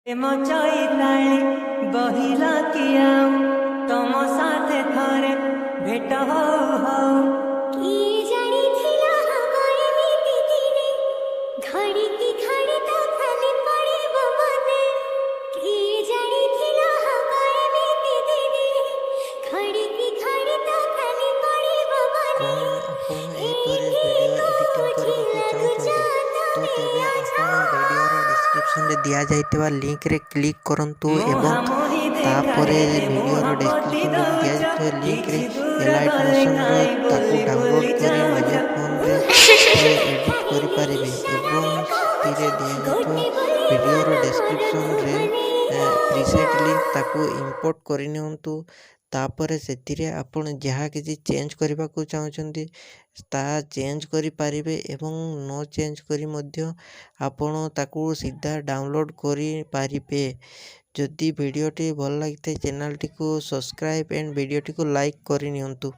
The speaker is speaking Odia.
ପ୍ରେମ ଚୈତାଳି ବହିଲା କି ଆଉ ତମ ସାଥେ ଥରେ ଭେଟ ହଉ ହଉ କିଏ ଜାଣିଥିଲା ହବ ଏମିତି ଦିନେ ଘଡ଼ିକି ଘଡ଼ି ତ ଖାଲି ପଡ଼ିବ ମନେ କିଏ ଜାଣିଥିଲା ହବ ଏମିତି ଦିନେ ଘଡ଼ିକି ଘଡ଼ି ତ ଖାଲି ପଡ଼ିବ ମନେ କ'ଣ ଆପଣ ଏହିପରି ଭିଡ଼ିଓ ଏଡ଼ିଟିଂ କରିବାକୁ ଚାହୁଁଛନ୍ତି ତ ତେବେ ଆପଣ ଭିଡ଼ିଓର ଡିସ୍କ୍ରିପସନରେ ଦିଆଯାଇଥିବା ଲିଙ୍କରେ କ୍ଲିକ୍ କରନ୍ତୁ ଏବଂ ମୁହାଁମୁହିଁ ତାପରେ ଦେଖାହେଲେ ମୁହଁ ଭିଡ଼ିଓର ପୋତି ଡିସ୍କ୍ରିପସନରେ ଦଉଛ ଦିଆଯାଇଥିବା ଲିଙ୍କରେ କିଛି ଦୂର ଏଲାଇଟ୍ ଗଲେ ମୋସନ୍ର କାଇଁ ତାକୁ ବୋଲି ଡାଉନଲୋଡ଼୍ ବୋଲି କରି ନିଜ ଯାଉଛ ଫୋନରେ ଏଡ଼ିଟ୍ କରିପାରିବେ ଏବଂ ସେଥିରେ ଦିଆଯାଇଥିବା ଭିଡ଼ିଓର ଡେସ୍କ୍ରିପସନରେ ପ୍ରିସେଟ୍ ଲିଙ୍କ୍ ତାକୁ ଇମ୍ପୋର୍ଟ କରିନିଅନ୍ତୁ। ତାପରେ ସେଥିରେ ଆପଣ ଯାହା କିଛି ଚେଞ୍ଜ କରିବାକୁ ଚାହୁଁଛନ୍ତି ତାହା ଚେଞ୍ଜ କରିପାରିବେ ଏବଂ ନ ଚେଞ୍ଜ କରି ମଧ୍ୟ ଆପଣ ତାକୁ ସିଧା ଡାଉନଲୋଡ଼୍ କରିପାରିବେ। ଯଦି ଭିଡ଼ିଓଟି ଭଲ ଲାଗିଥାଏ ଚ୍ୟାନେଲଟିକୁ ସବସ୍କ୍ରାଇବ୍ ଆଣ୍ଡ ଭିଡ଼ିଓଟିକୁ ଲାଇକ୍ କରିନିଅନ୍ତୁ।